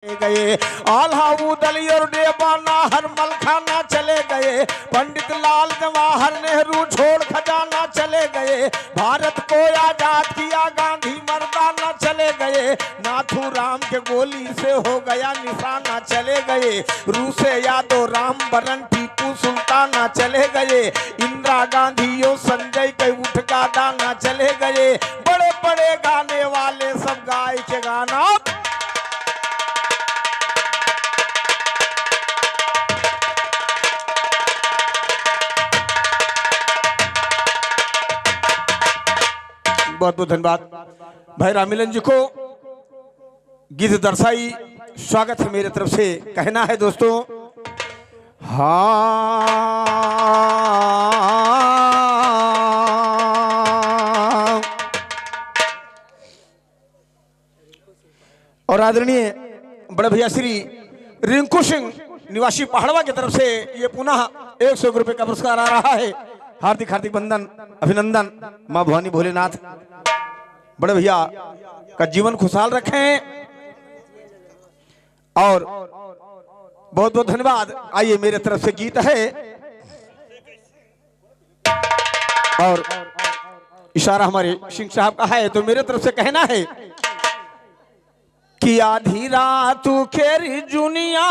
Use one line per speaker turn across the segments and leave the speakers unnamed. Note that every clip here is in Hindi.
गए आल्हा दली और डेबाना हर मलखाना चले गए। पंडित लाल जवाहर नेहरू छोड़ खजाना चले गए। भारत को आजाद किया गांधी मर्दाना चले गए। नाथू राम के गोली से हो गया निशाना चले गए। रूसे यादव राम बरन टीपू सुल्ताना चले गए। इंदिरा गांधी और संजय के उठ का दाना चले गए। बड़े बड़े गाने वाले सब गाय के गाना बहुत बहुत धन्यवाद भाई रामिलन जी को गीत दर्शाई स्वागत है मेरे तरफ से। कहना है दोस्तों हाँ और आदरणीय बड़े भैया श्री रिंकू सिंह निवासी पहाड़वा की तरफ से ये पुनः 100 रुपए का पुरस्कार आ रहा है। हार्दिक हार्दिक वंदन अभिनंदन। मां भवानी भोलेनाथ बड़े भैया का जीवन खुशहाल रखें और बहुत बहुत धन्यवाद। आइए मेरे तरफ से गीत है और इशारा हमारे सिंह साहब का है तो मेरे तरफ से कहना है कि आधी रात खेरी जुनिया।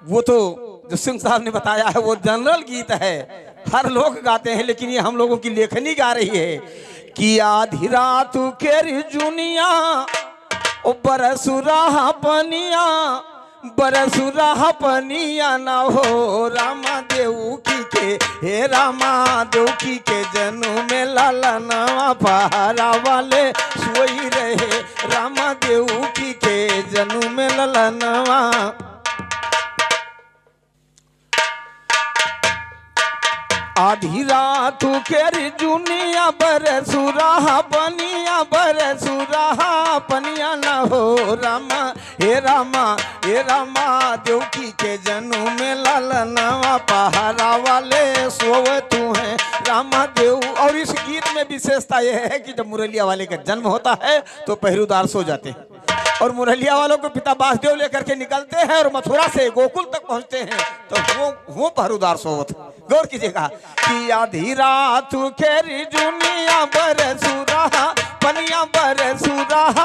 वो तो जो सिंह साहब ने बताया है वो जनरल गीत है, हर लोग गाते हैं, लेकिन ये हम लोगों की लेखनी गा रही है कि आधी रात केरी जुनिया ओ बरसुरा पनिया ना हो रामा देवकी के हे रामा देवकी के जन्म में लाला नवा पहाड़ा वाले सोई रहे। रामा देवकी के जन्म में लाला नवा आधी रात केरी जुनिया बरसुरा पनिया ना हो रामा हे रामा देवकी के जन्म में लाला नवा पहाड़ा वाले सोवे तू है रामा देव। और इस गीत में विशेषता यह है कि जब मुरलिया वाले का जन्म होता है तो पहरेदार सो जाते हैं और मुरलिया वालों को पिता वासुदेव लेकर के निकलते हैं और मथुरा से गोकुल तक पहुंचते हैं तो वो पहरेदार सोवत। गौर कीजिएगा कि आधी रात खेरी जुनिया बरसुरा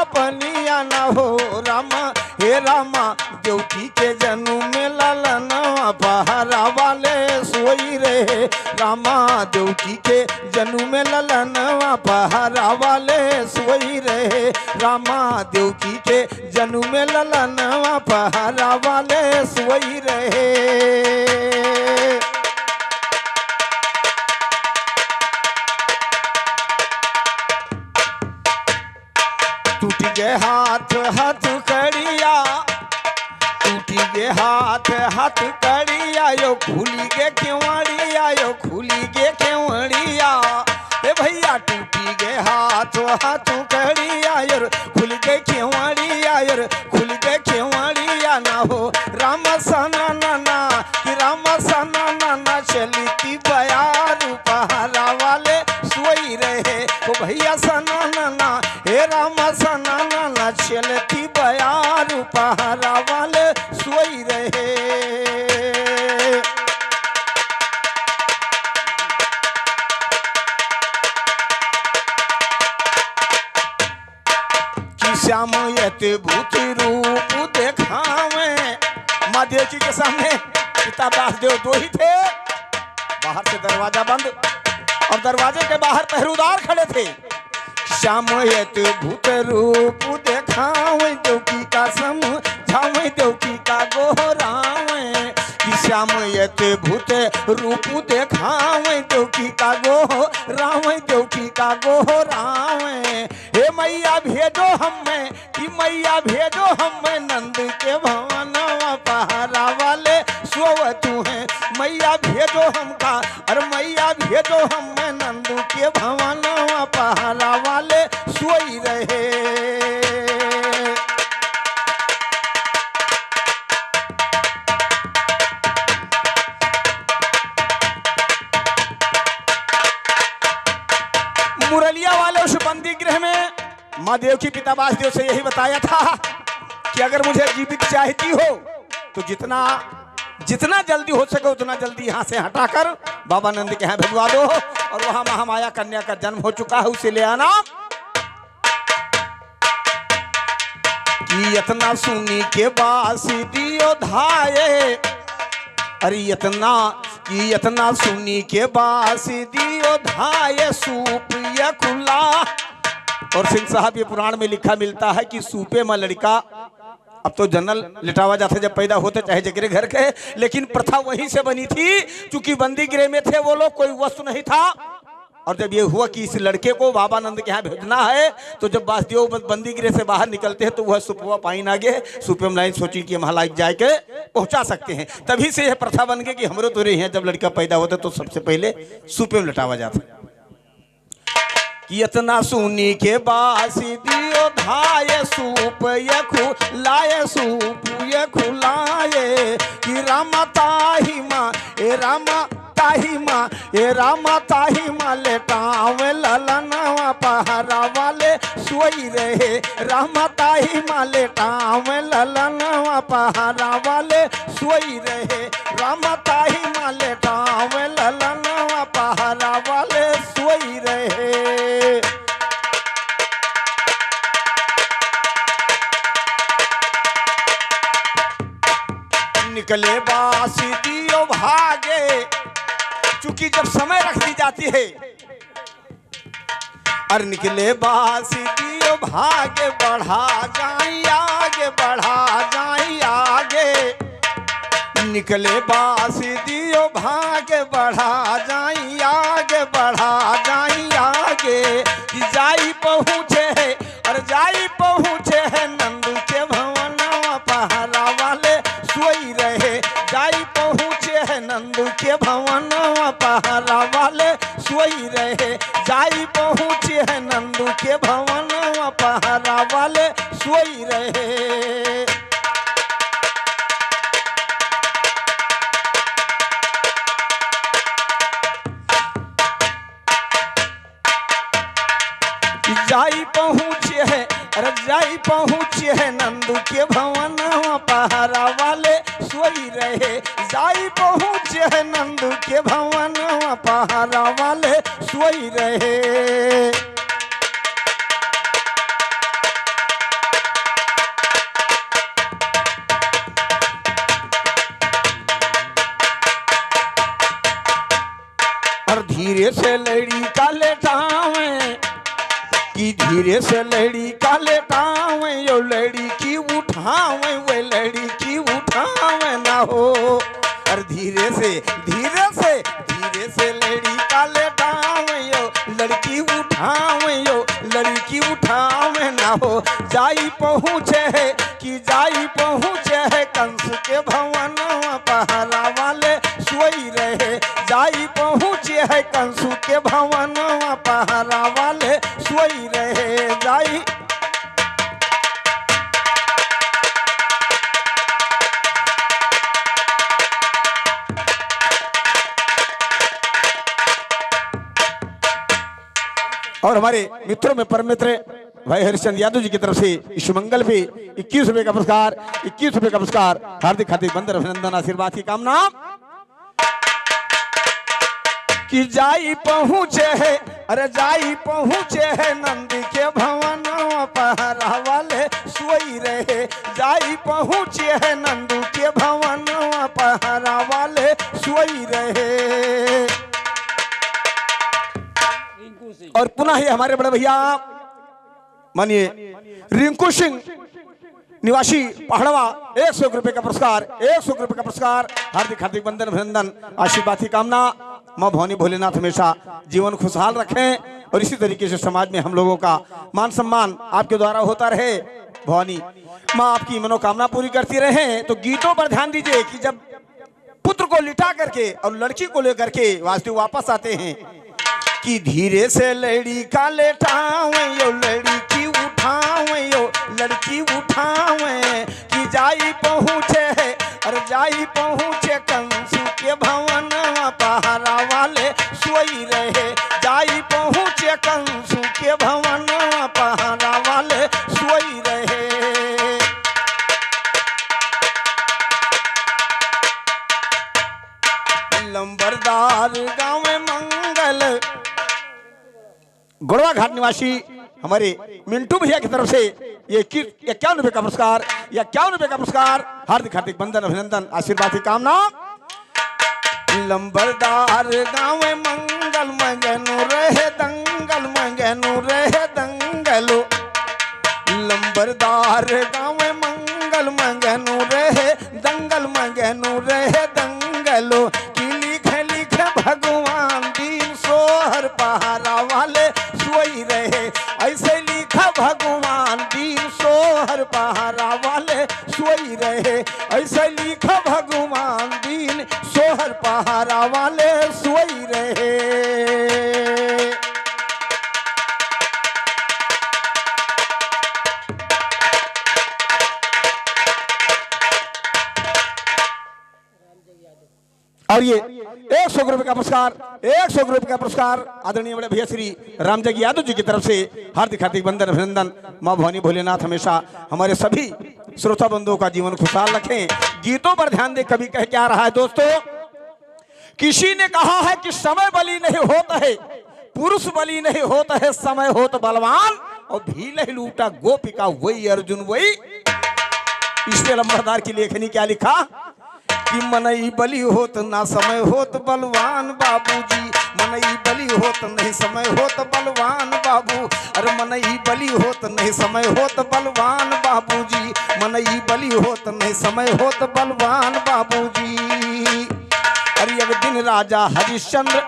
पनिया ना हो रामा हे रामा देवकी के जन्म में लाला नवा पहाड़ा वाले सोई रहे। रामा देवकी के जन्म में लाला नवा पहाड़ा वाले सोई रहे। रामा देवकी के जन्म में लाला नवा पहाड़ा वाले सोई रहे। टूट गए हाथ कड़िया टूटी गे हाथ कड़िया यो खुली गे केवड़िया ए भैया टूटी गे हाथ कड़िया यार खुल गे केवड़िया ना हो रामा सना नाना कि रामा सना नाना चलती बयारू पहाड़ा वाले सोई रहे। ओ भैया सना नाना हे रामा सना नाना चलती बयारू पहाड़ा वाले सोई रहे। कि श्याम यते भूत रूप देखावे। माँ देवकी के सामने पिता वासुदेव दो ही थे, बाहर से दरवाजा बंद और दरवाजे के बाहर पहरेदार खड़े थे। श्याम यत भूत रूप देखावे देवकी का समझावे देवकी का गोहरावे। कि श्याम यत भूत रूप देखावे देवकी का गोहरावे। हे मैया भेजो हमें कि मैया भेजो हमें नंद के भवनवा पहाड़ा वाले सोव तू है। मैया भेजो हमका और मैया भेजो हमें नंद के भवनवा पहाड़ा वाले सोई रहे। मुरलिया वाले उस बंदी गृह में माँ देवकी पिता वासुदेव से यही बताया था कि अगर मुझे जीवित चाहती हो तो जितना जल्दी हो सके उतना जल्दी यहाँ से हटाकर बाबा नंद के यहाँ भिजवा दो, और वहां महामाया कन्या का जन्म हो चुका है, उसे ले आना। कि इतना सुनी के बासी दियो धाये, अरे इतना सुनी के बासी दियो धाये सूप ये खुला। और सिंह साहब ये पुराण में लिखा मिलता है कि सूपे में लड़का, अब तो जनरल लिटावा जाते जब पैदा होते चाहे जगरे घर के, लेकिन प्रथा वहीं से बनी थी, चूंकि बंदी गृह में थे वो लोग, कोई वस्तु नहीं था। और जब ये हुआ कि इस लड़के को बाबा नंद के यहाँ भेजना है, तो जब वासुदेव बंदी गृह से बाहर निकलते हैं तो वह सुपवा पाइन आगे सुपे में लाइन सोची कि हम लाइक जाके पहुंचा सकते हैं। तभी से यह प्रथा बन गई कि हमरो तो रही है, जब लड़का पैदा होता तो सबसे पहले सुपे में लटावा जाता। कि इतना सुनी के बासी दियो धाये सूप ये खुलाए, सूप ये खुलाए। कि रामा ताही माँ ए रामा ताही माँ ए रामा ताही माँ लेटावे ललनवा पहरा वाले सोई रहे। रामा ताही माँ लेटावे ललनवा पहरा वाले सोई रहे। रामा ताही माँ लेटावे ललनवा पहरा वाले सोई रहे। निकले बासी दियो भागे, चूंकि जब समय रख दी जाती है, और निकले बासी दियो भागे, बढ़ा जाई आगे, बढ़ा जाई आगे। निकले बासी दियो भागे, बढ़ा जाई आगे, बढ़ा जाई आगे। कि जाई पहुँचे है, और जाई पहुँचे है नंदू के भवनवा पहरा वाले सोई रहे। जाई पहुँचे है नंदू के भवनवा पहरा वाले सोई रहे। जाई पहुँचे है नंदू के भवनवा पहरा वाले सोई रहे। जाई पहुँचे है, अरे जाई पहुँचे है नंदू के भवनवा पहरा वाले सोई रहे। जाई पहुँचे है नंदू के भवनवा पहरा वाले सोई रहे। और धीरे से लड़ी का लेटावे, कि धीरे से लड़ी का लेटावे, यो लड़ी की उठावे, वे लड़ी की उठावे ना हो। और धीरे से लड़ी का लेटावे, यो लड़की उठावे, यो लड़की उठावे ना हो। जाई पहुँचे है, कि जाई पहुँचे है कंस के भवनवा पहरा वाले सोई रहे। जाई पहुँचे है कंस के भवनवा पहरा वाले सोई रहे। जाई और हमारे मित्रों में परम मित्र भाई हरिश्चंद्र यादव जी की तरफ से इस मंगल पे 21 रुपए का पुरस्कार, 21 रुपए का पुरस्कार, हार्दिक हार्दिक बंदर अभिनंदन आशीर्वाद की कामना। कि जाई पहुँचे है, अरे जाई पहुँचे है नंदी के भवनवा पहरा वाले सोई रहे। जाई पहुँचे है नंदू के भवनवा पहरा वाले सोई रहे। और पुनः ही हमारे बड़े भैया मानिए रिंकू सिंह निवासी पहाड़वा 100 रुपए का पुरस्कार, 100 रुपए का पुरस्कार, हार्दिक हार्दिक वंदन अभिनंदन आशीर्वाद की कामना। माँ भवानी भोलेनाथ हमेशा जीवन खुशहाल रखें और इसी तरीके से समाज में हम लोगों का मान सम्मान आपके द्वारा होता रहे। भवानी माँ आपकी मनोकामना पूरी करती रहे। तो गीतों पर ध्यान दीजिए कि जब पुत्र को लिटा करके और लड़की को लेकर के वासुदेव वापस आते हैं, कि धीरे से लड़ी का लेटावे, यो लड़ी की उठावे, यो लड़की उठावे। कि जाई पहुँचे है, और जाई पहुँचे कंसु के भवनवा पहरा वाले सोई रहे। जाई पहुँचे कंसु के भवनवा पहरा वाले सोई रहे। मलबदार गाँव में मंगल। गोड़वा घाट निवासी हमारे मिंटू भैया की तरफ से ये 51 रुपए का पुरस्कार, 51 रुपए का पुरस्कार, हार्दिक हार्दिक बंदन अभिनंदन आशीर्वाद की कामना। लंबरदार गाँव में मंगल मंगनु रहे दंगल, मंगनु रहे दंगलो। लंबरदार गाँव में मंगल मंगनु रहे दंगल, मंगनु रहे दंगलो। कि लिखे लिखे भगवान दीन सोहर पहाड़ा वाले सोई रहे, ऐसे लिखा भगवान दीन सोहर पहाड़ा वाले सोई रहे, ऐसे लिखा भगवान दीन सोहर पहाड़ा वाले सोई रहे। और ये 100 रुपए का पुरस्कार, 100 रुपए का पुरस्कार आदरणीय बड़े भैया श्री रामजगी यादव जी की तरफ से हार्दिक हार्दिक बंदन अभिनंदन। माँ भवानी भोलेनाथ हमेशा हमारे सभी श्रोता बंधुओं का जीवन खुशहाल रखें। गीतों पर ध्यान दे, कभी कह क्या रहा है दोस्तों, किसी ने कहा है कि समय बलि नहीं होता है, पुरुष बलि नहीं होता है, समय हो तो बलवान। और भील लूटा गोपिका वही अर्जुन वही। इसलिए लंबरदार की लेखनी क्या लिखा कि मनई बलि होत ना समय होत बलवान बाबूजी, मनई बलि होत नहीं समय होत बलवान बाबू। अरे मनई बलि होत नहीं समय होत बलवान बाबूजी, मनई बलि होत नहीं समय होत बलवान बाबूजी। अरे एक दिन राजा हरिश्चंद्र,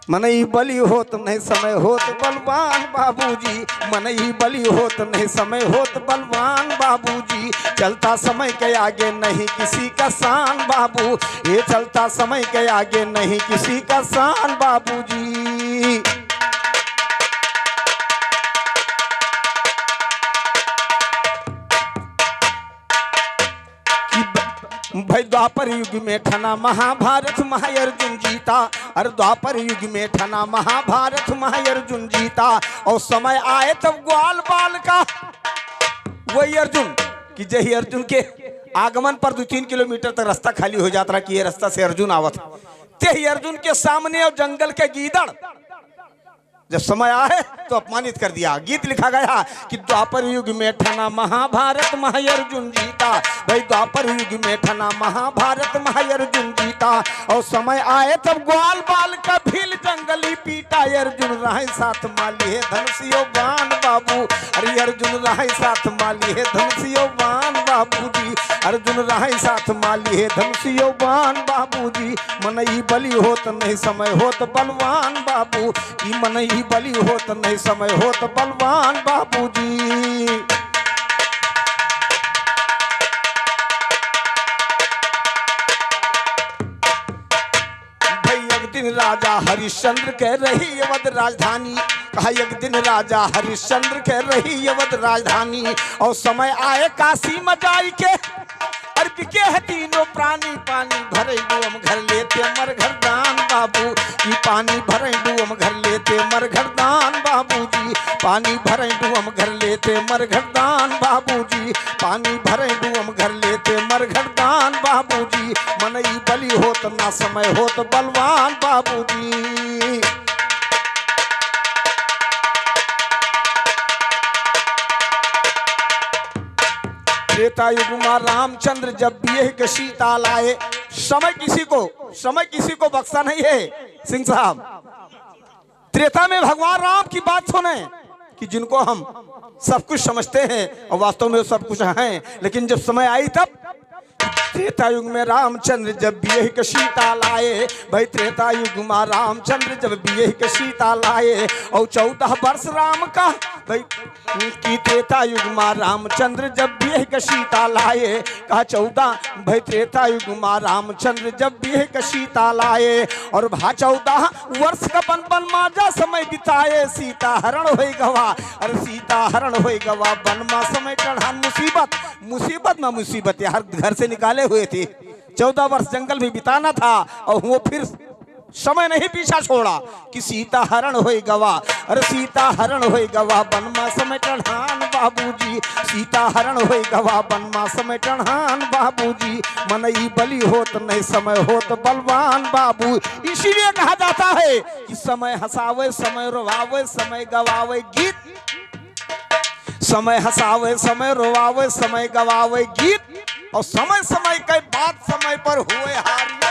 मनई बलि होत नहीं समय होत बलवान बाबूजी, मनई बलि होत नहीं समय होत बलवान बाबूजी। चलता समय के आगे नहीं किसी का शान बाबू, ये चलता समय के आगे नहीं किसी का शान बाबूजी। भाई द्वापर युग में ठना महाभारत महाअर्जुन जीता। अरे द्वापर युग में ठना महाभारत महाअर्जुन जीता। और समय आए तब ग्वाल बाल का वही अर्जुन कि जही अर्जुन के आगमन पर 2-3 किलोमीटर तक रास्ता खाली हो जाता कि ये रास्ता से अर्जुन आवत, ते अर्जुन के सामने और जंगल के गीदड़ जब समय आए तो अपमानित कर दिया। गीत लिखा गया कि द्वापर युग में ठना महाभारत महाअर्जुन जीता। भाई द्वापर युग में ठना महाभारत महाअर्जुन जीता। और समय आए तब ग्वाल बाल का भील जंगली पीटा। अर्जुन रहे साथ माली है धनुषियो बाण बाबू। अरे अर्जुन रहे साथ माली है धनुषियो बाण बाबूजी। अर्जुन रहे साथ माली है धनुषियो बाण बाबूजी। मनई बलि होत नहीं समय होत बलवान बाबू, की मनई बलि होत नहीं समय होत बलवान बाबूजी। भाई एक दिन राजा हरिश्चंद्र के रही अवध राजधानी। कहा एक दिन राजा हरिश्चंद्र के रही अवध राजधानी। और समय आए काशी में जाई के के है तीनों प्राणी। पानी भरे हम घर लेते मर घर दान बाबू, की पानी भरे हम घर लेते मर घर दान बाबूजी। पानी भरे हम घर लेते मर घर दान बाबूजी। पानी भरे हम घर लेते मर घर दान बाबूजी। मनई बलि होत ना समय होत बलवान बाबूजी। त्रेता युग में रामचंद्र जब बिये के सीता लाए। समय किसी को बख्शा नहीं है सिंह साहब। त्रेता में भगवान राम की बात सुने कि जिनको हम सब कुछ समझते हैं और वास्तव में सब कुछ हैं, लेकिन जब समय आई तब त्रेता युग में रामचंद्र जब बिये के सीता लाए। भाई त्रेता युग में रामचंद्र जब बिये के सीता लाए। और 14 वर्ष राम का भाई की त्रेता युग में रामचंद्र जब बिये के सीता लाए। कहा 14 भाई त्रेता युग में रामचंद्र जब बिये के सीता लाए। और भा 14 वर्ष का बन माजा समय बिताए। सीता हरण हो गवा, अरे सीता हरण हो गवा बन मा समय चढ़ान। मुसीबत में मुसीबत यार घर से निकाले हुए थे। 14 वर्ष जंगल में बिताना था और वो फिर समय नहीं पीछा छोड़ा कि सीता हरण होई गवा। अरे सीता हरण होई गवा बनमा समय टढ़ान बाबूजी, सीता हरण होई गवा बनमा समय टढ़ान बाबूजी, मनई बलि होत नहीं समय होत बलवान बाबू। इसीलिए कहा जाता है कि समय हंसावे समय रोवावे समय गवावे गीत, समय हंसावे समय रोवावे समय गवावे गीत, और समय समय के बाद समय पर हुए हारियो।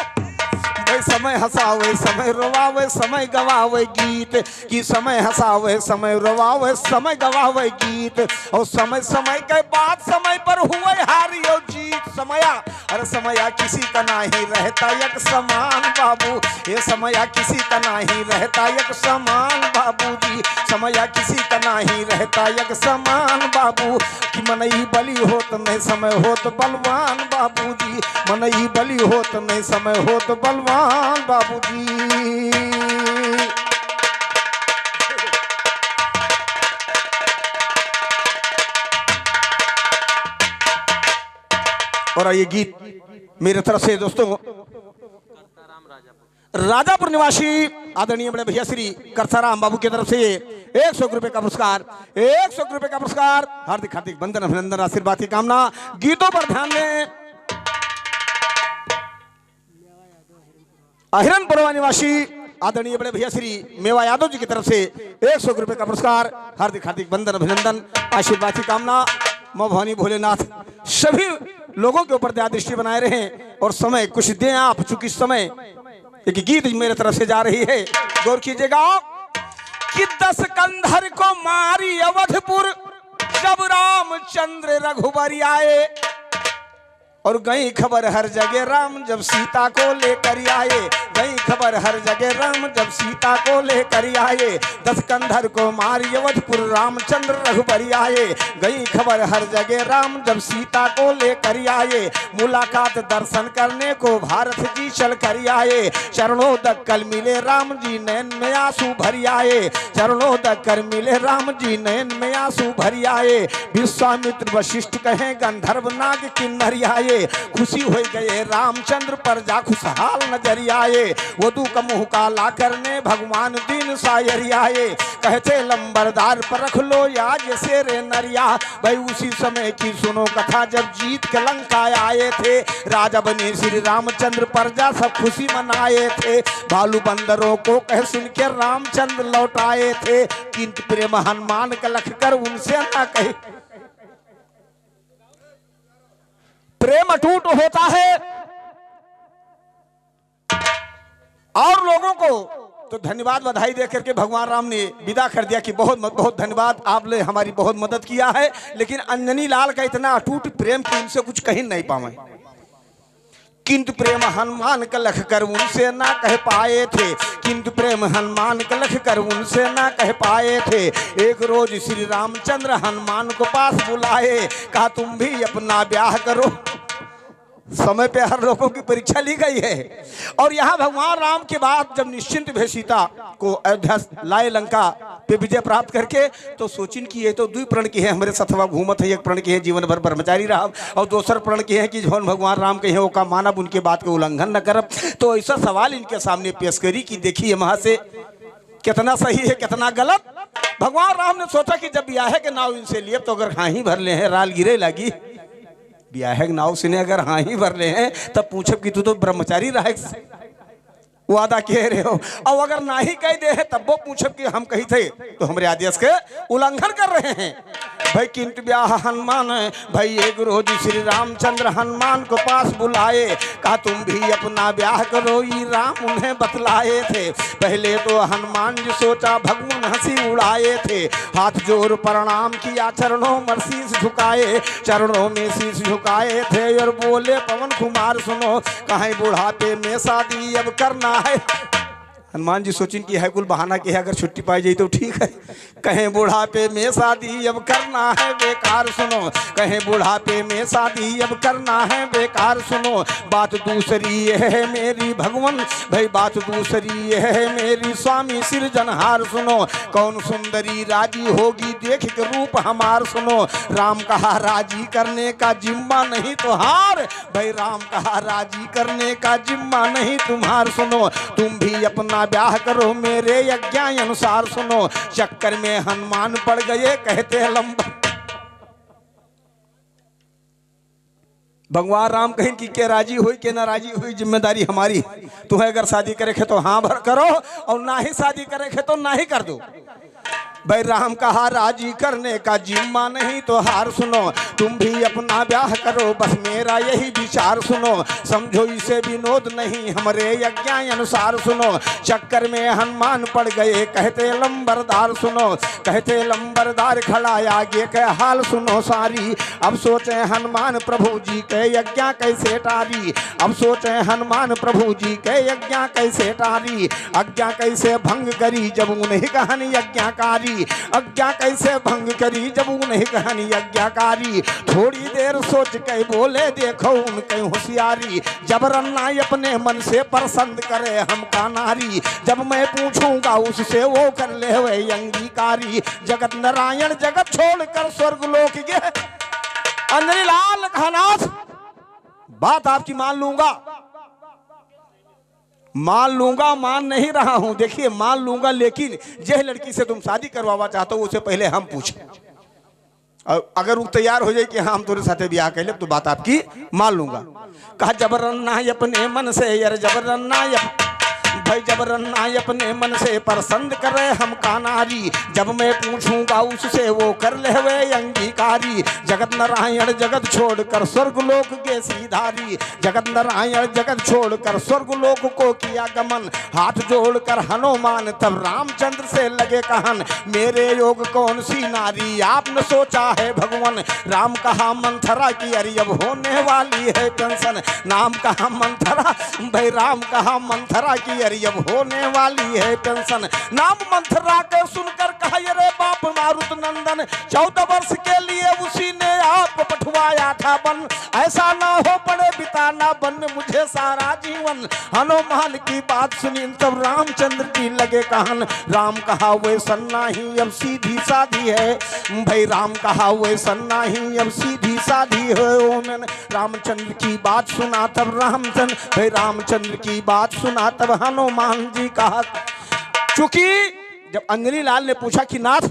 समय हंसावे समय रोवावे समय गवावे गीत, कि समय हंसावे समय रोवावे समय गवावे गीत, और समय समय के बाद समय पर हुए हारियो जीत। समया अरे समया किसी का नहीं रहता एक समान बाबू, ये समया किसी का नहीं रहता एक समान बाबूजी, समया किसी का नहीं रहता एक समान बाबू, कि मनई बलि होत नहीं समय होत बलवान बाबूजी, मनई बलि होत नहीं समय होत बलवान बाबूजी। और ये गीत मेरे तरफ से दोस्तों राजापुर निवासी आदरणीय बड़े भैया श्री करसाराम बाबू की तरफ से 100 रुपए का पुरस्कार, 100 रुपए का पुरस्कार, हार्दिक हार्दिक वंदन अभिनंदन आशीर्वाद की कामना। गीतों पर ध्यान दें। हिरनपुरवा निवासी आदरणीय बड़े भैया श्री मेवा यादव जी की तरफ से 100 रुपए का पुरस्कार, हार्दिक हार्दिक वंदन अभिनंदन आशीर्वाद की कामना। मां भवानी भोलेनाथ सभी लोगों के ऊपर दया दृष्टि बनाए रहे और समय कुछ दें आप, चूंकि समय एक गीत मेरे तरफ से जा रही है, गौर कीजिएगा। कि 10 कंधर को मारी अवधपुर जब रामचंद्र रघुबर आए, और गई खबर हर जगह राम जब सीता को लेकर आए, गई खबर हर जगह राम जब सीता को लेकर आए, 10 कंधर को मारी अवधपुर रामचंद्र रघुबर आए, गई खबर हर जगह राम जब सीता को लेकर आए, मुलाकात दर्शन करने को भारत जी चल कर आए, चरणों तक कल मिले राम जी नैन में आंसू भर आए, चरणों तक कर मिले राम जी नैन में आंसू भर आए, विश्वामित्र वशिष्ठ कहे गंधर्व नाग किन्नर आए, खुशी हो गए रामचंद्र पर जा खुशहाल नजर आए, वधु का मुंह काला करने भगवान दीन सायर आए, कहते लंबरदार पर रख लो याज से रे नरिया। भाई उसी समय की सुनो कथा जब जीत के लंका आए थे, राजा बने श्री रामचंद्र प्रजा सब खुशी मनाए थे, भालू बंदरों को कह सुन के रामचंद्र लौट आए थे, किंतु प्रेम हनुमान का लख कर उनसे न कहे। प्रेम अटूट होता है और लोगों को तो धन्यवाद बधाई दे करके भगवान राम ने विदा कर दिया कि बहुत बहुत धन्यवाद, आपने हमारी बहुत मदद किया है, लेकिन अंजनी लाल का इतना अटूट प्रेम कि उनसे कुछ कहीं नहीं पावे, किंतु प्रेम हनुमान का लख कर उनसे ना कह पाए थे, किंतु प्रेम हनुमान का लख कर उनसे ना कह पाए थे। एक रोज श्री रामचंद्र हनुमान को पास बुलाए, कहा तुम भी अपना ब्याह करो। समय पे हर लोगों की परीक्षा ली गई है, और यहाँ भगवान राम के बाद जब निश्चिंत भे सीता को अयोध्या लाए लंका पे विजय प्राप्त करके, तो सोचिन की ये तो 2 प्रण की है हमारे सथवा घूमत है, एक प्रण की है जीवन भर ब्रह्मचारी रहा, और दूसर प्रण की है कि जौन भगवान राम कहे वो का मानब उनके बात के उल्लंघन न करब। तो ऐसा सवाल इनके सामने पेश करी कि देखिए वहां से कितना सही है कितना गलत। भगवान राम ने सोचा कि जब ब्याह के नाव इनसे लिए तो अगर हाँ ही भर ले हैं राल गिरे लगी, ब्याह के नाव से ने अगर हाँ ही भर ले हैं तब पूछब कि तू तो ब्रह्मचारी रहे वादा कह रहे हो, और अगर ना ही कह दे है तब वो पूछब कि हम कही थे तो हमारे आदेश के उल्लंघन कर रहे हैं। भाई किंतु ब्याह हनुमान भाई एक रोज श्री रामचंद्र हनुमान को पास बुलाए, कहा तुम भी अपना ब्याह करो, ये राम उन्हें बतलाए थे। पहले तो हनुमान जी सोचा भगवान हंसी उड़ाए थे, हाथ जोड़ प्रणाम किया चरणों में शीश झुकाए, चरणों में शीश झुकाए थे और बोले पवन कुमार सुनो, कहीं बुढ़ापे में शादी अब करना है। हनुमान जी सोचिन कि है कुल बहाना कि है, अगर छुट्टी पाई जाए तो ठीक है। कहें बुढ़ापे में शादी अब करना है बेकार सुनो, कहें बुढ़ापे में शादी अब करना है बेकार सुनो। बात दूसरी ये है मेरी भगवान भाई, बात दूसरी ये है मेरी स्वामी सिरजनहार सुनो। कौन सुंदरी राजी होगी देख के रूप हमार सुनो। राम कहा राजी करने का जिम्मा नहीं तुहार भाई, राम कहा राजी करने का जिम्मा नहीं तुम्हार सुनो। तुम भी अपना ब्याह करो मेरे यज्ञा अनुसार सुनो। चक्कर में हनुमान पड़ गए कहते लंबा। भगवान राम कहें कि के राजी हुई के ना राजी हुई जिम्मेदारी हमारी। तुम्हें अगर शादी करे तो हाँ भर करो और ना ही शादी करे तो ना ही कर दो भाई। राम कहा राजी करने का जिम्मा नहीं तो हार सुनो। तुम भी अपना ब्याह करो बस मेरा यही विचार सुनो। समझो इसे विनोद नहीं हमरे यज्ञा अनुसार सुनो। चक्कर में हनुमान पड़ गए कहते लंबरदार सुनो। कहते लंबरदार खड़ा आगे के हाल सुनो सारी। अब सोचे हनुमान प्रभु जी के यज्ञा कैसे टारी। अब सोचे हनुमान प्रभु जी के यज्ञा कैसे टारी। आज्ञा कैसे भंग करी जब उन्हें कहन यज्ञाकारी। आज्ञा कैसे भंग करी जब उन्हें कहनी आज्ञाकारी। थोड़ी देर सोच के बोले देखो उनके होशियारी। जबरन ना अपने मन से पसंद करे हमका नारी। जब मैं पूछूंगा उससे वो कर ले वे अंगीकारी। जगत नारायण जगत छोड़कर स्वर्ग लोक गए। अंजनी लाल खानाथ बात आपकी मान लूंगा, मान लूंगा, मान नहीं रहा हूं। देखिए मान लूंगा लेकिन जिस लड़की से तुम शादी करवाना चाहते हो उसे पहले हम पूछें। और अगर वो तैयार हो जाए कि हाँ हम तुम्हारे साथ ब्याह कर ले तो बात आपकी मान लूंगा। कहा जबरन ना अपने मन से यार जबरन ना भाई, जबरन ना अपने मन से पसंद करे हमका नारी। जब मैं पूछूंगा उससे वो कर ले वे अंगीकारी। जगत नारायण जगत छोड़कर स्वर्ग लोक के सीधारी। जगत नारायण जगत छोड़कर स्वर्ग लोक को किया गमन। हाथ जोड़कर हनुमान तब रामचंद्र से लगे कहन। मेरे योग कौन सी नारी आपने सोचा है भगवान। राम कहा मंथरा की अरे अब होने वाली है पेंशन। नाम कहा मंथरा भाई, राम कहा मंथरा की अरे अब होने वाली है पेंशन। नाम मंथरा के सुनकर कहा अरे बाप मारुत नंदन 14 वर्ष के लिए उसी ने आपको पठवाया था बन। ऐसा ना हो पड़े बिताना बन में मुझे सारा जीवन। हनुमान की बात सुनी तब रामचंद्र जी लगे कहन। राम कहा वे सन्ना ही अब सीधी साधी है भाई। राम कहा वे सन्ना ही अब सीधी साधी है। उन्होंने रामचंद्र की बात सुना तब रामचंद्र भाई, रामचंद्र की बात सुना तब हनुमान जी कहा। चूंकि जब अंजनी लाल ने पूछा कि नाथ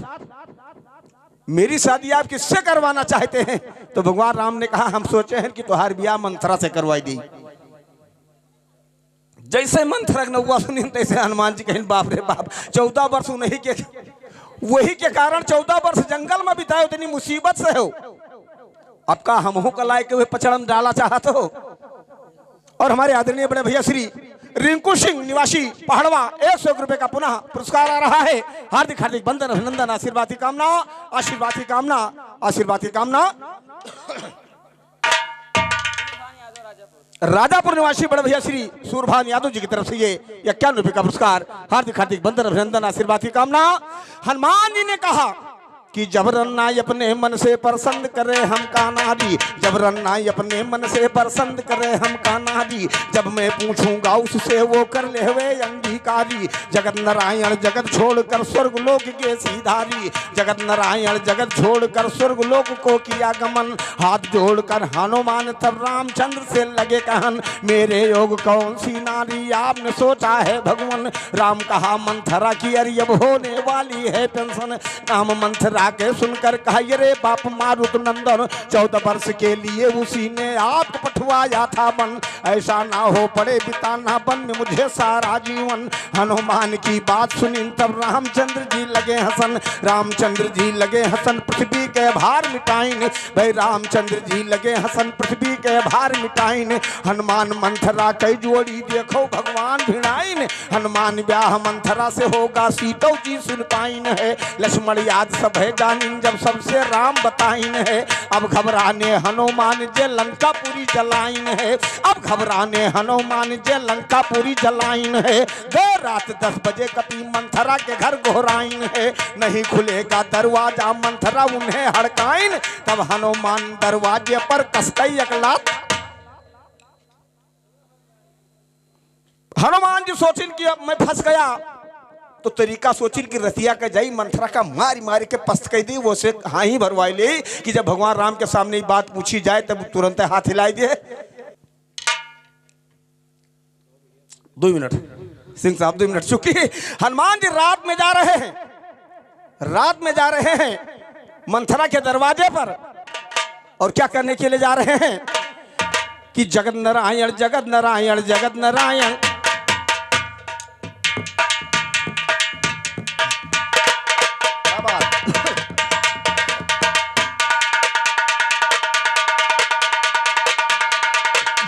मेरी शादी आप किससे करवाना चाहते हैं तो भगवान राम ने कहा हम सोचे हैं कि तुम्हारी ब्याह मंथरा से करवाई दी। जैसे मंथरा का नौवा सुनी तैसे हनुमान जी कहें बाप रे बाप 14 वर्ष नहीं के वही के कारण 14 वर्ष जंगल में बिताए इतनी मुसीबत से हो। अब का हमहू का लायक हुए पचड़म डाला चाहते हो। और हमारे आदरणीय बड़े भैया श्री रिंकू सिंह निवासी पहाड़वा 100 रुपए का पुनः पुरस्कार आ रहा है। हार्दिक हार्दिक बंदन अभिनंदन आशीर्वाद की कामना, आशीर्वाद की कामना, आशीर्वाद की कामना। राजापुर निवासी बड़े भैया श्री सूरभान यादव जी की तरफ से ये 51 रुपए का पुरस्कार। हार्दिक हार्दिक बंदन अभिनंदन आशीर्वाद की कामना। हनुमान जी ने कहा कि जबरन ना अपने मन से पसंद करे हमका नारी। जबरन ना अपने मन से पसंद करे हमका नारी। जब मैं पूछूंगा उससे वो कर ले वे अंगीकारी। जगत नारायण जगत छोड़कर स्वर्ग लोक के सीधारी। जगत नारायण जगत छोड़कर स्वर्ग लोक को किया गमन। हाथ जोड़कर हनुमान तब रामचंद्र से लगे कहन। मेरे योग कौन सी नारी आपने सोचा है भगवान। राम कहा मंथरा की अरे अब होने वाली है पेंशन। नाम मंथरा के सुनकर कहा रे बाप मारुत नंदन 14 वर्ष के लिए उसी ने आपको पठवाया था बन। ऐसा ना हो पड़े बिताना बन में मुझे सारा जीवन। हनुमान की बात सुनी तब रामचंद्र जी लगे हसन। रामचंद्र जी लगे हसन पृथ्वी के भार मिटाइन भाई। रामचंद्र जी लगे हसन पृथ्वी के भार मिटाइन। हनुमान मंथरा कई जोड़ी देखो भगवान भिड़ाइन। हनुमान ब्याह मंथरा से होगा सीतो जी सुन पाइन है। लक्ष्मण याद सब है सभे जानिन जब सबसे राम बताइन है। अब घबराने हनुमान जे लंका पूरी जलाइन है। अब घबराने हनुमान जे लंका पूरी जलाइन है। गए रात 10 बजे कपी मंथरा के घर घोराइन है। नहीं खुलेगा दरवाजा मंथरा उन्हें हड़काइन। तब हनुमान दरवाजे पर कसकई एक लात। हनुमान जी सोचिन कि अब मैं फंस गया, तो तरीका सोचिन कि रतिया के जाई मंथरा का मारी मारी के पस्त कह दी। वो से हाँ ही भरवाई ले कि जब भगवान राम के सामने बात पूछी जाए तब तुरंत हाथ हिलाई दिए। 2 मिनट सिंह साहब, 2 मिनट। चूंकि हनुमान जी रात में जा रहे हैं, रात में जा रहे हैं मंथरा के दरवाजे पर, और क्या करने के लिए जा रहे हैं कि जगत नारायण जगत नारायण जगत नारायण।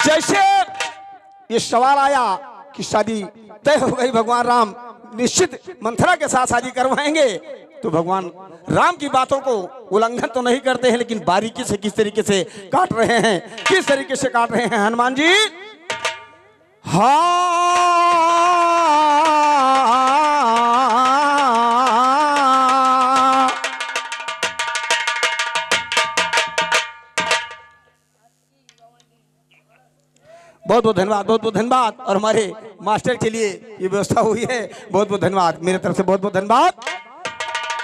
जैसे ये सवाल आया कि शादी तय हो गई, भगवान राम निश्चित मंथरा के साथ शादी करवाएंगे, तो भगवान राम की बातों को उल्लंघन तो नहीं करते हैं, लेकिन बारीकी से किस तरीके से काट रहे हैं, किस तरीके से काट रहे हैं हनुमान जी। हाँ बहुत बहुत धन्यवाद, बहुत बहुत धन्यवाद। और हमारे मास्टर के लिए ये व्यवस्था हुई है, बहुत बहुत धन्यवाद, मेरे तरफ से बहुत बहुत धन्यवाद।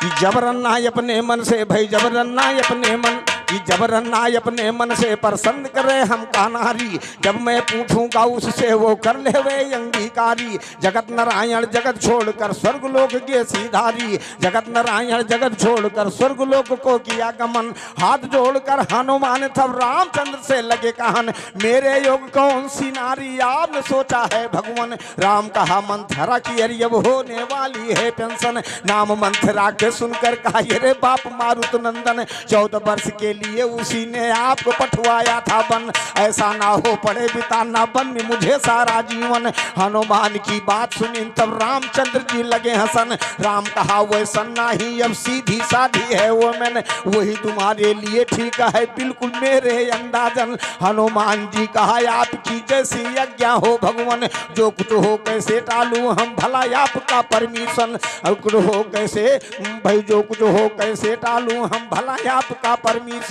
कि जबरन्ना अपने मन से भाई, जबरन्ना अपने मन कि जबरन्ना अपने मन से पसंद करे हम का नारी। जब मैं पूछूंगा उससे वो कर ले वे अंगीकारी। जगत नारायण जगत छोड़कर स्वर्ग लोक के सीधारी। जगत नारायण जगत छोड़कर स्वर्ग लोक को किया गमन। हाथ जोड़कर हनुमान तब रामचंद्र से लगे कहन, मेरे योग कौन सी नारी आपने सोचा है भगवान। राम कहा मंथरा की अरे अब होने वाली है पेंशन। नाम मंथरा के सुनकर कहा ये रे बाप मारुत नंदन। 14 वर्ष के लिए उसी ने आपको पठवाया था बन। ऐसा ना हो पड़े बिताना बन में मुझे सारा जीवन। हनुमान की बात सुनी तब रामचंद्र जी लगे हंसन। राम कहा वैसा नहीं अब सीधी साधी है वो मैंने, वही तुम्हारे लिए ठीक है बिल्कुल मेरे अंदाजन। हनुमान जी कहा आपकी जैसी आज्ञा हो भगवान। जो कुछ हो कैसे टालू हम भला आपका परमिशन। और कुछ हो कैसे भाई, जो कुछ हो कैसे टालू हम भला आपका परमिशन।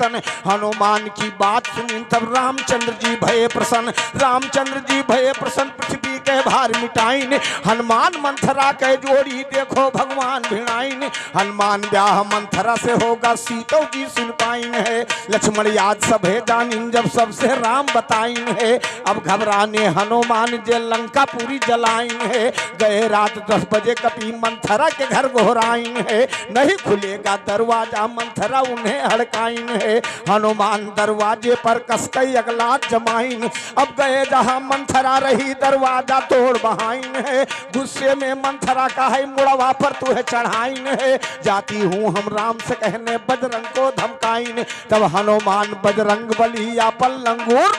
हनुमान की बात सुनी तब रामचंद्र जी भये प्रसन्न। रामचंद्र जी भये प्रसन्न पृथ्वी के भार मिटाइन। हनुमान मंथरा के जोड़ी देखो भगवान भिड़ाइन। हनुमान ब्याह मंथरा से होगा सीतो जी सुन पाइन है। लक्ष्मण याद सभे जानिन जब सबसे राम बताइन है। अब घबराने हनुमान जे लंका पूरी जलाइन है। गए रात 10 बजे कपी मंथरा के घर घोराइन है। नहीं खुलेगा दरवाजा मंथरा उन्हें हड़काइन है। हनुमान दरवाजे पर कसकई अगला जमाइन। अब गए जहां मंथरा रही दरवाजा तोड़ बहाइन है। गुस्से में मंथरा का है मुड़वा पर तुहे चढ़ाइन है। जाती हूँ हम राम से कहने बजरंग को धमकाइन। तब हनुमान बजरंग बली या पल्लंगूर।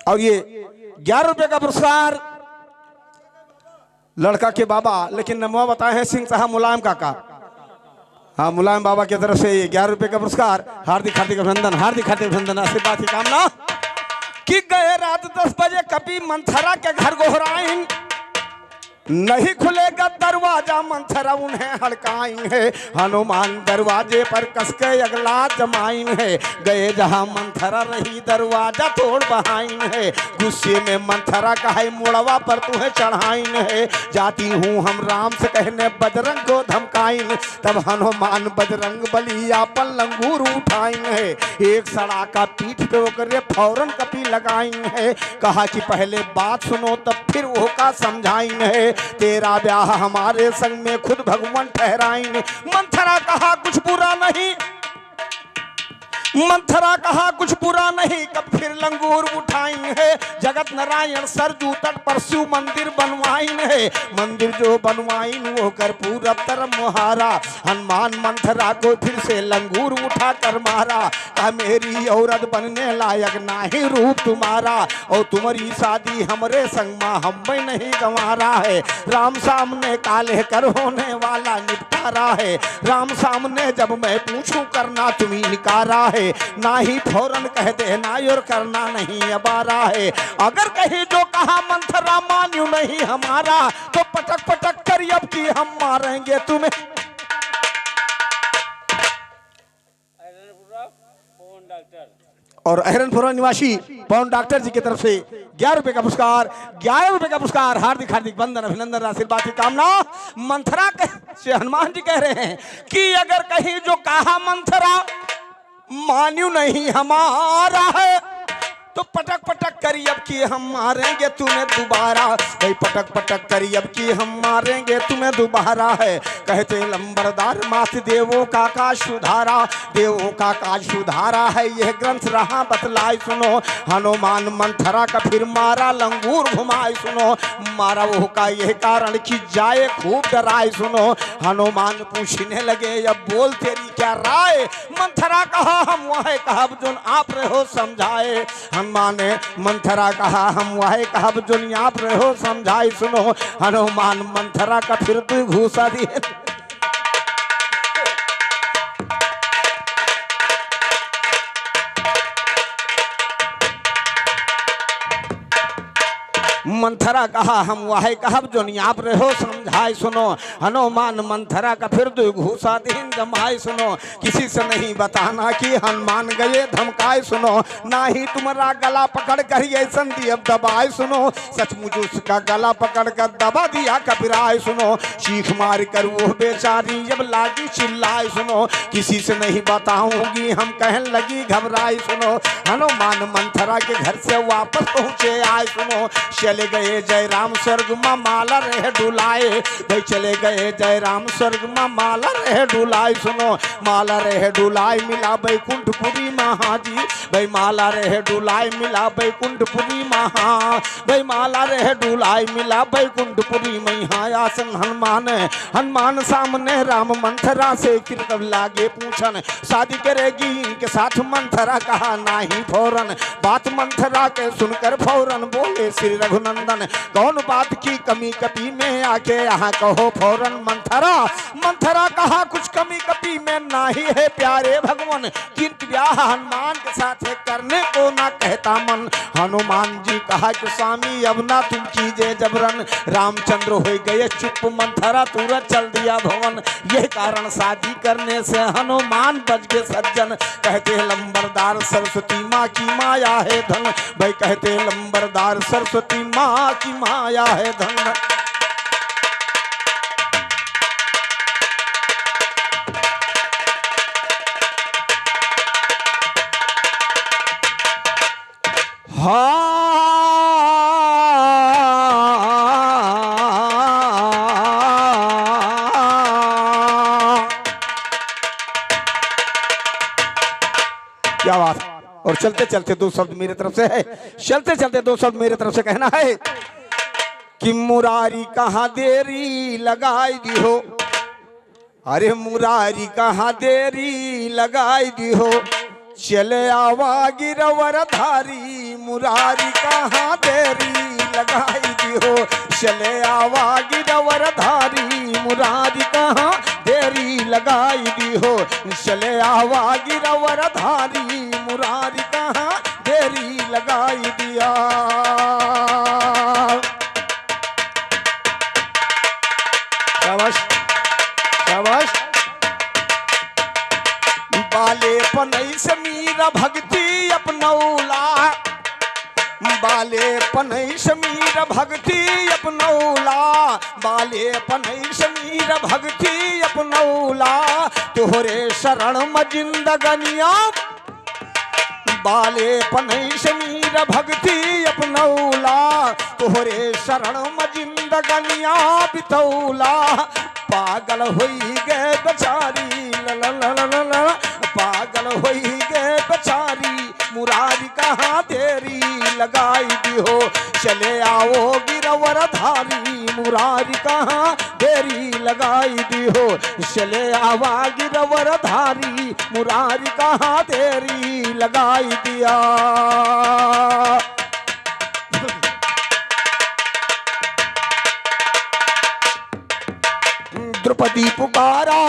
और ये 11 रुपए का पुरस्कार लड़का के बाबा, लेकिन नमवा बताए हैं सिंह साहब मुलायम काका। हाँ, मुलायम बाबा की तरफ से 11 रुपए का पुरस्कार। हार्दिक हार्दिक अभिनंदन, हार्दिक हार्दिक अभिनंदन, आशीर्वाद की कामना। कि गए रात 10 बजे कपी मंथरा के घर घोराइन। नहीं खुलेगा दरवाजा मंथरा उन्हें हड़काइन है। हनुमान दरवाजे पर कसके अगला जमाइन है। गए जहां मंथरा रही दरवाजा तोड़ बहाइन है। गुस्से में मंथरा का है मुड़वा पर तुम्हें चढ़ाइन है। जाती हूँ हम राम से कहने बजरंग को धमकाइन। तब हनुमान बजरंग बली या पल्लंगूर उठाइन है। एक सड़ा का पीठ पे ओकरे फौरन कपी लगाइन है। कहा कि पहले बात सुनो तब फिर वो का समझाइन है। तेरा ब्याह हमारे संग में खुद भगवान ठहराइन। मंथरा कहा कुछ बुरा नहीं, मंथरा कहा कुछ बुरा नहीं, कब फिर लंगूर उठाई है। जगत नारायण सरजू तट पर शिव मंदिर बनवाई है। मंदिर जो बनवाई वो कर्पूर तरफ मुहारा। हनुमान मंथरा को फिर से लंगूर उठा कर मारा। कहा मेरी औरत बनने लायक नाही रूप तुम्हारा, और तुम्हारी शादी हमरे संग माँ हम में नहीं गंवारा है। राम सामने काले कर होने वाला निपटारा है। राम सामने जब मैं पूछूं करना तुम्ही निकारा है। ना ही फौरन कह देना और करना नहीं अबारा है। अगर कहीं जो कहा मंथरा मान्यू नहीं हमारा, तो पटक पटक कर अब की हम मारेंगे तुम्हें। और अहरनपुरा निवासी पवन डॉक्टर जी की तरफ से 11 रुपए का पुरस्कार, 11 रुपए का पुरस्कार। हार्दिक हार्दिक वंदन अभिनंदन आशीर्वाद की कामना। मंथरा से हनुमान जी कह रहे हैं कि अगर कहीं जो कहा मंथरा मान्यू नहीं हमारा है, तो पटक पटक करी अब की हम मारेंगे तुम्हें दोबारा। भाई पटक पटक करी अब की हम मारेंगे तुम्हें दोबारा है। कहते लंबरदार मात देवों का काज सुधारा, देवों का काज सुधारा है यह ग्रंथ रहा बतलाए सुनो। हनुमान मंथरा का फिर मारा लंगूर घुमाए सुनो। मारा वो का यह कारण कि जाए खूब डराए सुनो। हनुमान पूछने लगे अब बोल तेरी क्या राय। मंथरा कहा हम वह कहब जो आप रहो समझाए। हनुमान ने मंथरा कहा हम वह कहब जो आप रहो समझाए सुनो। हनुमान मंथरा का फिर तू घूसा दिए। मंथरा कहा हम वह कहब जो आप रहो समझाए सुनो। हनुमान मंथरा का फिर दो घूसा दिन जमाए सुनो। किसी से नहीं बताना कि हनुमान गए धमकाए सुनो। ना ही तुम्हारा गला पकड़ कर ये संधि अब दबाए सुनो। सचमुच उसका गला पकड़ कर दबा दिया कपिराए सुनो। चीख मार कर वो बेचारी जब लागी चिल्लाए सुनो। किसी से नहीं बताऊंगी हम कहने लगी घबराए सुनो। हनुमान मंथरा के घर से वापस पहुंचे आए सुनो। चले गए जय राम स्वर्ग माँ माला रहे डुलाए। भाई चले गए जय राम स्वर्ग माँ माला रहे डुलाए सुनो। माला रहे डुलाए मिला बैकुंठपुरी महाजी। भाई माला रहे डुलाए मिला बैकुंठपुरी महा। भाई माला रहे डुलाए मिला बैकुंठपुरी महायासन हनुमान। हनुमान सामने राम मंथरा से किरकब लागे पूछन शादी करेगी इनके साथ। मंथरा कहा नहीं फौरन। बात मंथरा के सुनकर फौरन बोले श्री रघुनंदन कौन बात की कमी कपी में आके यहाँ कहो फौरन। मंथरा मंथरा कहा कुछ कमी कपी में नहीं है प्यारे भगवान। किंतु ब्याह हनुमान के साथ है करने को ना कहता मन। हनुमान जी कहा कि स्वामी अब ना तुम कीजिए जबरन। रामचंद्र हो गए चुप मंथरा तुरंत चल दिया भवन। यह कारण शादी करने से हनुमान बच गए सज्जन। कहते लंबरदार सरस्वती माँ की माया है धन। भाई कहते लंबरदार सरस्वती माँ की माया है धन। क्या बात। और चलते चलते दो शब्द मेरे तरफ से है। चलते चलते दो शब्द मेरे तरफ से कहना है कि मुरारी कहाँ देरी लगाई दी हो। अरे मुरारी कहाँ देरी लगाई दी हो। चले आवा गिरवर धारी मुरारी कहाँ देरी लगाई दी हो। चले आवा गिरवर धारी मुरारी कहाँ देरी लगाई दी हो। चले आवा गिरवर धारी मुरारी कहाँ देरी लगाई दिया। शाबाश शाबाश। बाले पनई से मीरा भक्ति अपनौला। बाले पनई से मीरा भक्ति अपनौला। बाले पनई से मीरा भक्ति अपनौला। तोहरे शरण में जिंदगनिया। बाले पनई से मीरा भक्ति अपनौला। तोहरे शरण में जिंदगनिया बितौला। पागल होई गए बेचारी ला ला ला ला ला। पागल होई गए धारी मुरारी कहाँ देरी लगाई दी हो, चले आवा गिरवर धारी मुरारी कहाँ देरी लगाई दिया। द्रौपदी पुकारा,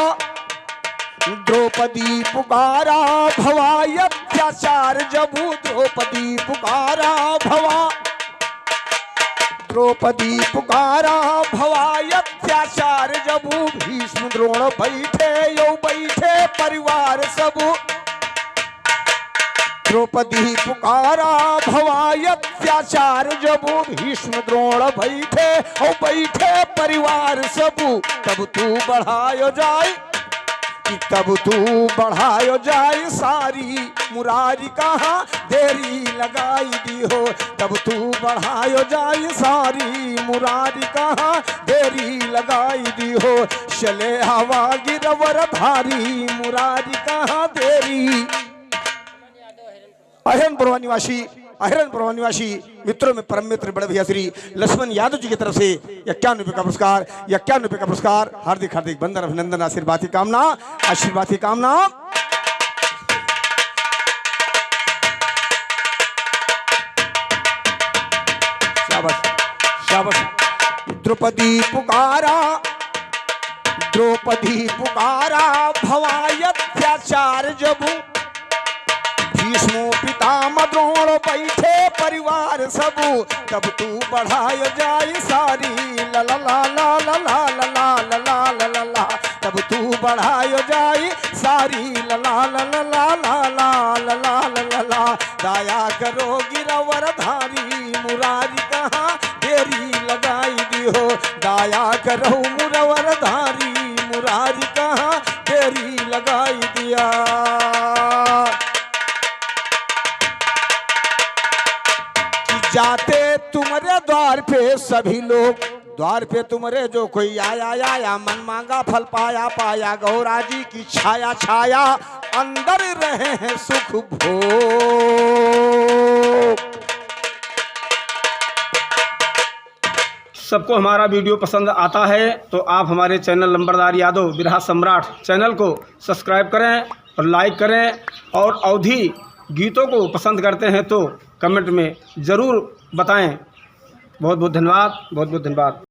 द्रौपदी पुकारा भवाय अत्याचार जबू, द्रौपदी पुकारा भवा, द्रौपदी पुकारा भवाय अत्याचार जबू, भीष्म द्रोण बैठे यो बैठे परिवार सबू। द्रौपदी पुकारा भवाय अत्याचार जबू, भीष्म द्रोण बैठे ओ बैठे परिवार सबू। तब तू बढ़ायो जाए, तब तू बढ़ायो जाए सारी मुरारी कहाँ देरी लगाई दी हो, तब तू बढ़ायो जाए सारी मुरारी कहाँ देरी लगाई दी हो, चले हवा गिरवर धारी मुरारी कहाँ देरी। अहिरनपुर निवासी मित्रों में परम मित्र बड़े भैया श्री लक्ष्मण यादव जी की तरफ से 51 रुपये का पुरस्कार हार्दिक हार्दिक बंदन अभिनंदन आशीर्वाद की कामना। शाबाश। द्रौपदी पुकारा भवाय अत्याचार जबू, भीष्मो पितामह द्रोण बैठे परिवार सबू। तब तू बढ़ायो जाए सारी ला ला ला ला ला ला ला ला ला ला ला, तब तू बढ़ायो जाए सारी ला ला ला ला ला ला ला ला ला ला। दया करो गिरवर धारी मुरारी कहाँ देरी लगाई दी हो, दया करो मुरवर धारी मुरारी कहाँ देरी लगाई दिया। जाते तुम्हारे द्वार पे सभी लोग, द्वार पे तुम्हारे जो कोई आया मन मांगा फल पाया गौरा जी की छाया अंदर रहे हैं सुख भोग।
सबको हमारा वीडियो पसंद आता है तो आप हमारे चैनल लंबरदार यादव बिरहा सम्राट चैनल को सब्सक्राइब करें और लाइक करें, और अवधी गीतों को पसंद करते हैं तो कमेंट में ज़रूर बताएं। बहुत बहुत धन्यवाद।